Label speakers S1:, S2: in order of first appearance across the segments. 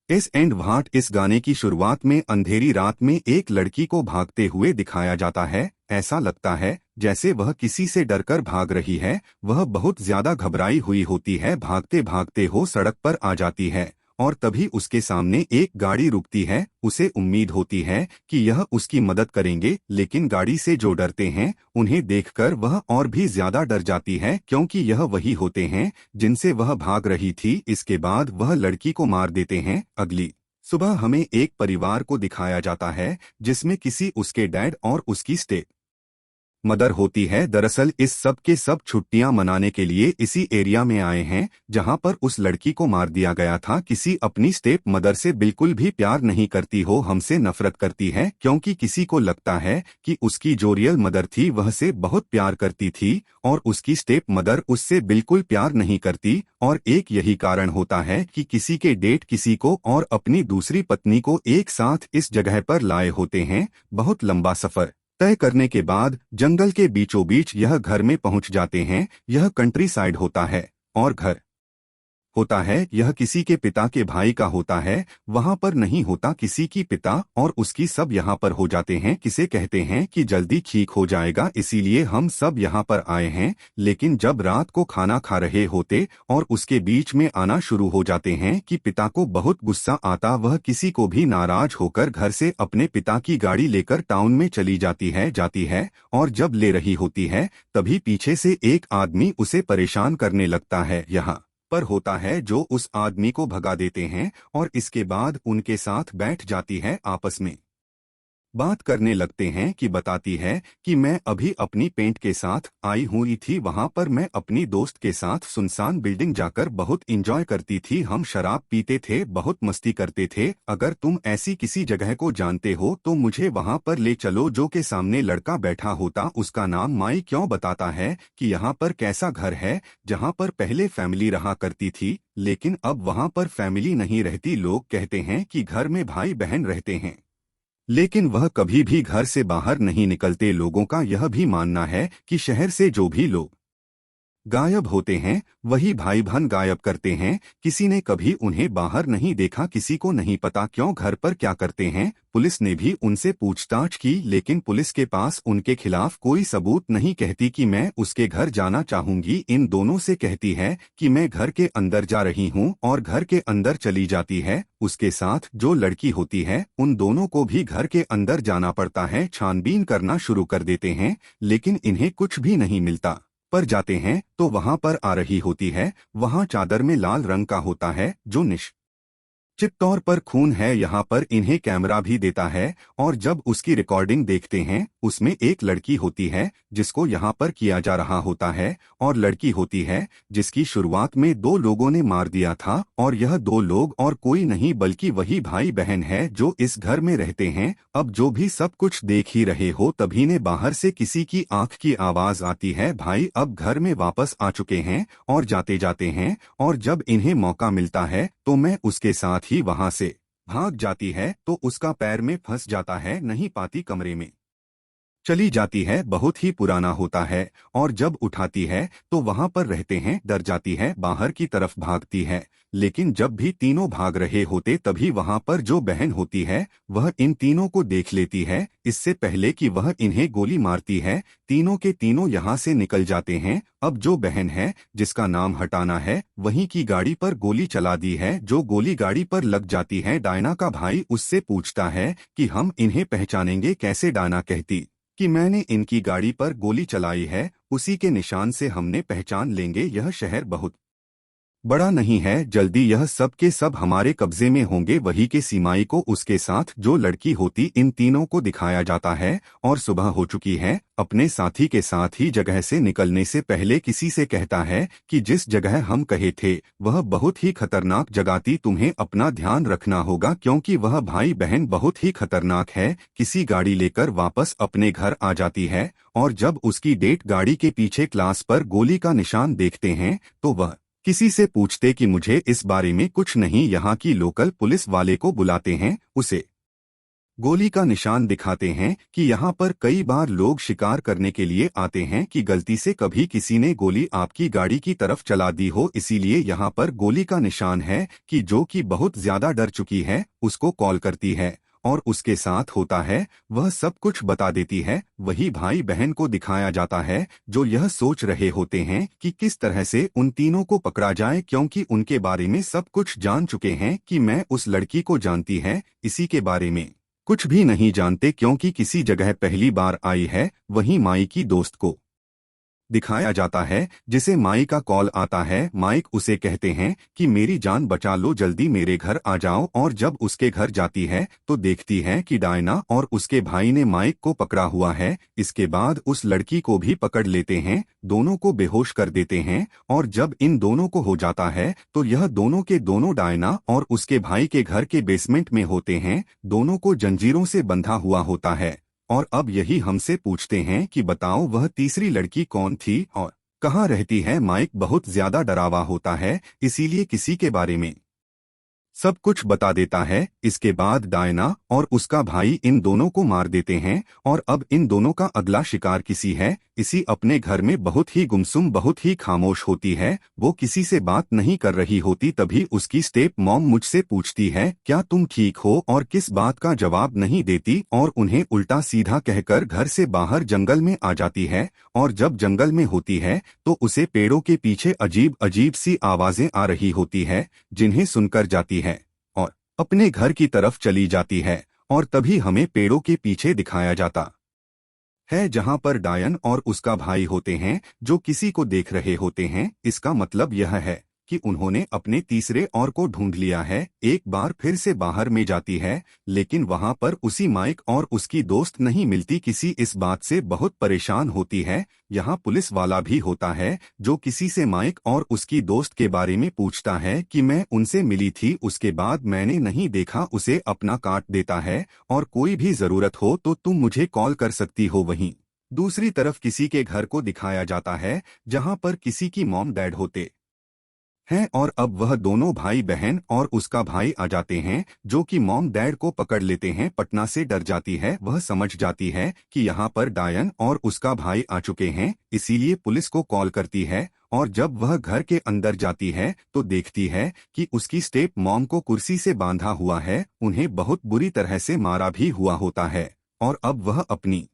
S1: इस and what is गाने की शुरुआत में अंधेरी रात में एक लड़की को भागते हुए दिखाया जाता है। ऐसा लगता है जैसे वह किसी से डरकर भाग रही है। वह बहुत ज्यादा घबराई हुई होती है, भागते भागते हो सड़क पर आ जाती है और तभी उसके सामने एक गाड़ी रुकती है। उसे उम्मीद होती है कि यह उसकी मदद करेंगे, लेकिन गाड़ी से जो डरते हैं उन्हें देखकर वह और भी ज्यादा डर जाती है, क्योंकि यह वही होते हैं जिनसे वह भाग रही थी। इसके बाद वह लड़की को मार देते हैं। अगली सुबह हमें एक परिवार को दिखाया जाता है जिसमें किसी उसके डैड और उसकी स्टेप मदर होती है। दरअसल इस सब के सब छुट्टियां मनाने के लिए इसी एरिया में आए हैं जहां पर उस लड़की को मार दिया गया था। किसी अपनी स्टेप मदर से बिल्कुल भी प्यार नहीं करती हो, हमसे नफरत करती है, क्योंकि किसी को लगता है कि उसकी जो रियल मदर थी वह से बहुत प्यार करती थी और उसकी स्टेप मदर उससे बिल्कुल प्यार नहीं करती। और एक यही कारण होता है कि किसी के डेट किसी को और अपनी दूसरी पत्नी को एक साथ इस जगह पर लाए होते हैं। बहुत लंबा सफर तय करने के बाद जंगल के बीचों बीच यह घर में पहुंच जाते हैं। यह कंट्री साइड होता है और घर होता है यह किसी के पिता के भाई का होता है। वहां पर नहीं होता किसी की पिता और उसकी, सब यहाँ पर हो जाते हैं। किसे कहते हैं कि जल्दी ठीक हो जाएगा, इसीलिए हम सब यहाँ पर आए हैं। लेकिन जब रात को खाना खा रहे होते और उसके बीच में आना शुरू हो जाते हैं कि पिता को बहुत गुस्सा आता, वह किसी को भी नाराज होकर घर से अपने पिता की गाड़ी लेकर टाउन में चली जाती है। और जब ले रही होती है तभी पीछे से एक आदमी उसे परेशान करने लगता है। यहाँ पर होता है जो उस आदमी को भगा देते हैं और इसके बाद उनके साथ बैठ जाती है, आपस में बात करने लगते हैं कि बताती है कि मैं अभी अपनी पेंट के साथ आई हुई थी। वहां पर मैं अपनी दोस्त के साथ सुनसान बिल्डिंग जाकर बहुत इंजॉय करती थी। हम शराब पीते थे, बहुत मस्ती करते थे। अगर तुम ऐसी किसी जगह को जानते हो तो मुझे वहां पर ले चलो। जो के सामने लड़का बैठा होता उसका नाम माई क्यों बताता है कि यहाँ पर कैसा घर है जहाँ पर पहले फैमिली रहा करती थी, लेकिन अब वहां पर फैमिली नहीं रहती। लोग कहते हैं कि घर में भाई बहन रहते हैं, लेकिन वह कभी भी घर से बाहर नहीं निकलते। लोगों का यह भी मानना है कि शहर से जो भी लोग गायब होते हैं वही भाई बहन गायब करते हैं। किसी ने कभी उन्हें बाहर नहीं देखा, किसी को नहीं पता क्यों घर पर क्या करते हैं। पुलिस ने भी उनसे पूछताछ की, लेकिन पुलिस के पास उनके खिलाफ कोई सबूत नहीं। कहती कि मैं उसके घर जाना चाहूंगी, इन दोनों से कहती है कि मैं घर के अंदर जा रही हूं और घर के अंदर चली जाती है। उसके साथ जो लड़की होती है उन दोनों को भी घर के अंदर जाना पड़ता है। छानबीन करना शुरू कर देते हैं, लेकिन इन्हें कुछ भी नहीं मिलता। पर जाते हैं तो वहां पर आ रही होती है। वहां चादर में लाल रंग का होता है जो चिप तौर पर खून है। यहाँ पर इन्हें कैमरा भी देता है और जब उसकी रिकॉर्डिंग देखते हैं उसमें एक लड़की होती है जिसको यहाँ पर किया जा रहा होता है और लड़की होती है जिसकी शुरुआत में दो लोगों ने मार दिया था। और यह दो लोग और कोई नहीं बल्कि वही भाई बहन है जो इस घर में रहते हैं। अब जो भी सब कुछ देख ही रहे हो तभी ने बाहर से किसी की आंख की आवाज आती है। भाई अब घर में वापस आ चुके हैं और जाते जाते हैं, और जब इन्हें मौका मिलता है तो मैं उसके साथ ही वहां से भाग जाती है तो उसका पैर में फंस जाता है, नहीं पाती, कमरे में चली जाती है। बहुत ही पुराना होता है और जब उठाती है तो वहां पर रहते हैं। डर जाती है, बाहर की तरफ भागती है, लेकिन जब भी तीनों भाग रहे होते तभी वहां पर जो बहन होती है वह इन तीनों को देख लेती है। इससे पहले कि वह इन्हें गोली मारती है तीनों के तीनों यहां से निकल जाते हैं। अब जो बहन है जिसका नाम हटाना है वहीं की गाड़ी पर गोली चला दी है, जो गोली गाड़ी पर लग जाती है। डायना का भाई उससे पूछता है कि हम इन्हें पहचानेंगे कैसे। डायना कहती कि मैंने इनकी गाड़ी पर गोली चलाई है, उसी के निशान से हमने पहचान लेंगे। यह शहर बहुत बड़ा नहीं है, जल्दी यह सब के सब हमारे कब्जे में होंगे। वही के सीमाई को उसके साथ जो लड़की होती इन तीनों को दिखाया जाता है और सुबह हो चुकी है। अपने साथी के साथ ही जगह से निकलने से पहले किसी से कहता है कि जिस जगह हम कहे थे वह बहुत ही खतरनाक जगह थी, तुम्हें अपना ध्यान रखना होगा, क्योंकि वह भाई बहन बहुत ही खतरनाक है। किसी गाड़ी लेकर वापस अपने घर आ जाती है और जब उसकी डेट गाड़ी के पीछे क्लास पर गोली का निशान देखते हैं तो वह किसी से पूछते कि मुझे इस बारे में कुछ नहीं। यहाँ की लोकल पुलिस वाले को बुलाते हैं, उसे गोली का निशान दिखाते हैं कि यहाँ पर कई बार लोग शिकार करने के लिए आते हैं कि गलती से कभी किसी ने गोली आपकी गाड़ी की तरफ चला दी हो, इसीलिए यहाँ पर गोली का निशान है कि जो कि बहुत ज्यादा डर चुकी है उसको कॉल करती है और उसके साथ होता है वह सब कुछ बता देती है। वही भाई बहन को दिखाया जाता है जो यह सोच रहे होते हैं कि किस तरह से उन तीनों को पकड़ा जाए, क्योंकि उनके बारे में सब कुछ जान चुके हैं कि मैं उस लड़की को जानती है, इसी के बारे में कुछ भी नहीं जानते क्योंकि किसी जगह पहली बार आई है। वहीं माई की दोस्त को दिखाया जाता है जिसे माई का कॉल आता है। माइक उसे कहते हैं कि मेरी जान बचा लो, जल्दी मेरे घर आ जाओ। और जब उसके घर जाती है तो देखती है कि डायना और उसके भाई ने माइक को पकड़ा हुआ है। इसके बाद उस लड़की को भी पकड़ लेते हैं, दोनों को बेहोश कर देते हैं। और जब इन दोनों को हो जाता है तो यह दोनों के दोनों डायना और उसके भाई के घर के बेसमेंट में होते हैं। दोनों को जंजीरों से बंधा हुआ होता है और अब यही हमसे पूछते हैं कि बताओ वह तीसरी लड़की कौन थी और कहाँ रहती है। माइक बहुत ज्यादा डरावा होता है, इसीलिए किसी के बारे में सब कुछ बता देता है। इसके बाद डायना और उसका भाई इन दोनों को मार देते हैं और अब इन दोनों का अगला शिकार किसी है। इसी अपने घर में बहुत ही गुमसुम, बहुत ही खामोश होती है, वो किसी से बात नहीं कर रही होती। तभी उसकी स्टेप मॉम मुझसे पूछती है क्या तुम ठीक हो, और किस बात का जवाब नहीं देती और उन्हें उल्टा सीधा कहकर घर से बाहर जंगल में आ जाती है। और जब जंगल में होती है तो उसे पेड़ों के पीछे अजीब अजीब सी आवाजें आ रही होती है, जिन्हें सुनकर जाती है और अपने घर की तरफ चली जाती है। और तभी हमें पेड़ों के पीछे दिखाया जाता है जहां पर डायन और उसका भाई होते हैं जो किसी को देख रहे होते हैं। इसका मतलब यह है कि उन्होंने अपने तीसरे और को ढूंढ लिया है। एक बार फिर से बाहर में जाती है लेकिन वहां पर उसी माइक और उसकी दोस्त नहीं मिलती। किसी इस बात से बहुत परेशान होती है। यहाँ पुलिस वाला भी होता है जो किसी से माइक और उसकी दोस्त के बारे में पूछता है कि मैं उनसे मिली थी, उसके बाद मैंने नहीं देखा। उसे अपना काट देता है और कोई भी जरूरत हो तो तुम मुझे कॉल कर सकती हो। वहीं दूसरी तरफ किसी के घर को दिखाया जाता है जहां पर किसी की मॉम डैड होते हैं और अब वह दोनों भाई बहन और उसका भाई आ जाते हैं जो कि मॉम डैड को पकड़ लेते हैं। पटना से डर जाती है, वह समझ जाती है कि यहाँ पर डायन और उसका भाई आ चुके हैं, इसीलिए पुलिस को कॉल करती है। और जब वह घर के अंदर जाती है तो देखती है कि उसकी स्टेप मॉम को कुर्सी से बांधा हुआ है, उन्हें बहुत बुरी तरह से मारा भी हुआ होता है। और अब वह अपनी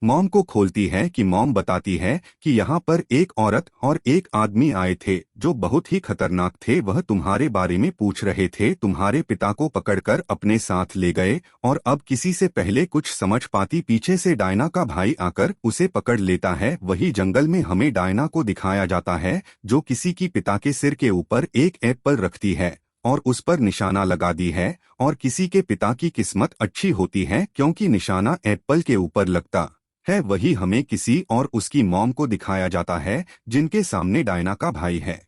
S1: मॉम को खोलती है कि मॉम बताती है कि यहाँ पर एक औरत और एक आदमी आए थे जो बहुत ही खतरनाक थे। वह तुम्हारे बारे में पूछ रहे थे, तुम्हारे पिता को पकड़कर अपने साथ ले गए। और अब किसी से पहले कुछ समझ पाती पीछे से डायना का भाई आकर उसे पकड़ लेता है। वही जंगल में हमें डायना को दिखाया जाता है जो किसी की पिता के सिर के ऊपर एक एप्पल रखती है और उस पर निशाना लगा दी है। और किसी के पिता की किस्मत अच्छी होती है क्योंकि निशाना एप्पल के ऊपर लगता है। वही हमें किसी और उसकी मॉम को दिखाया जाता है जिनके सामने डायना का भाई है।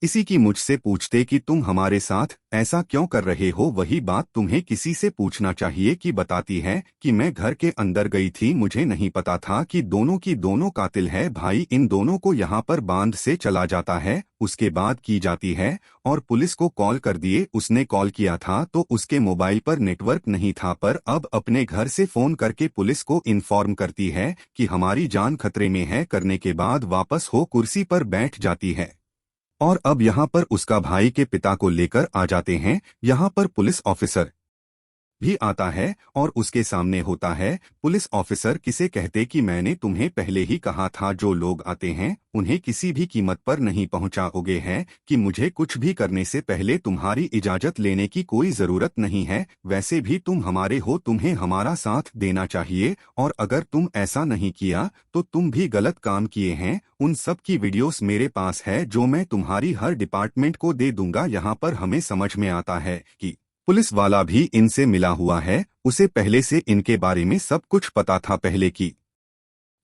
S1: इसी की मुझसे पूछते कि तुम हमारे साथ ऐसा क्यों कर रहे हो। वही बात तुम्हें किसी से पूछना चाहिए कि बताती है कि मैं घर के अंदर गई थी, मुझे नहीं पता था कि दोनों की दोनों कातिल है। भाई इन दोनों को यहाँ पर बांध से चला जाता है। उसके बाद की जाती है और पुलिस को कॉल कर दिए। उसने कॉल किया था तो उसके मोबाइल पर नेटवर्क नहीं था, पर अब अपने घर से फोन करके पुलिस को इन्फॉर्म करती है कि हमारी जान खतरे में है। करने के बाद वापस हो कुर्सी पर बैठ जाती है। और अब यहाँ पर उसका भाई के पिता को लेकर आ जाते हैं। यहाँ पर पुलिस ऑफिसर भी आता है और उसके सामने होता है। पुलिस ऑफिसर किसे कहते कि मैंने तुम्हें पहले ही कहा था जो लोग आते हैं उन्हें किसी भी कीमत पर नहीं पहुंचाओगे हैं, कि मुझे कुछ भी करने से पहले तुम्हारी इजाजत लेने की कोई जरूरत नहीं है। वैसे भी तुम हमारे हो, तुम्हें हमारा साथ देना चाहिए और अगर तुम ऐसा नहीं किया तो तुम भी गलत काम किए हैं। उन सब की वीडियोस मेरे पास है जो मैं तुम्हारी हर डिपार्टमेंट को दे दूंगा। यहाँ पर हमें समझ में आता है कि पुलिस वाला भी इनसे मिला हुआ है, उसे पहले से इनके बारे में सब कुछ पता था। पहले की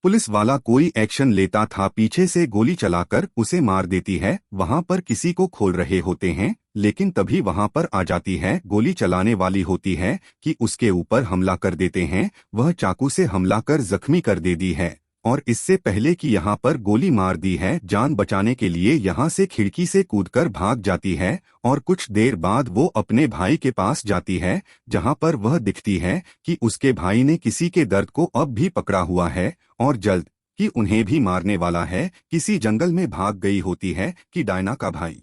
S1: पुलिस वाला कोई एक्शन लेता था पीछे से गोली चलाकर उसे मार देती है। वहां पर किसी को खोल रहे होते हैं लेकिन तभी वहां पर आ जाती है गोली चलाने वाली होती है कि उसके ऊपर हमला कर देते हैं। वह चाकू से हमला कर जख्मी कर देती है और इससे पहले कि यहाँ पर गोली मार दी है, जान बचाने के लिए यहाँ से खिड़की से कूदकर भाग जाती है और कुछ देर बाद वो अपने भाई के पास जाती है, जहाँ पर वह दिखती है कि उसके भाई ने किसी के दर्द को अब भी पकड़ा हुआ है और जल्द ही उन्हें भी मारने वाला है। किसी जंगल में भाग गई होती है कि डायना का भाई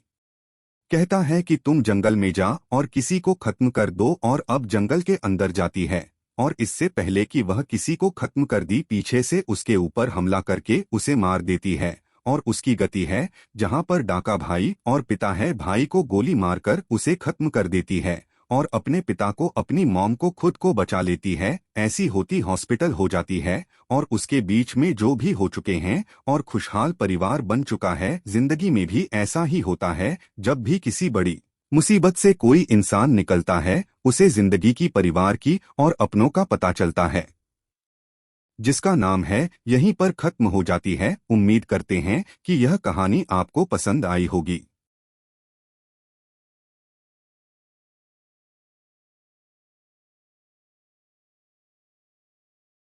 S1: कहता है कि तुम जंगल में जा और किसी को खत्म कर दो, और अब जंगल के अंदर जाती है और इससे पहले कि वह किसी को खत्म कर दी, पीछे से उसके ऊपर हमला करके उसे मार देती है। और उसकी गति है जहां पर डाका भाई और पिता है, भाई को गोली मारकर उसे खत्म कर देती है और अपने पिता को, अपनी मॉम को, खुद को बचा लेती है। ऐसी होती हॉस्पिटल हो जाती है और उसके बीच में जो भी हो चुके हैं और खुशहाल परिवार बन चुका है। जिंदगी में भी ऐसा ही होता है, जब भी किसी बड़ी मुसीबत से कोई इंसान निकलता है, उसे जिंदगी की, परिवार की और अपनों का पता चलता है, जिसका नाम है यहीं पर खत्म हो जाती है। उम्मीद करते हैं कि यह कहानी आपको पसंद आई होगी।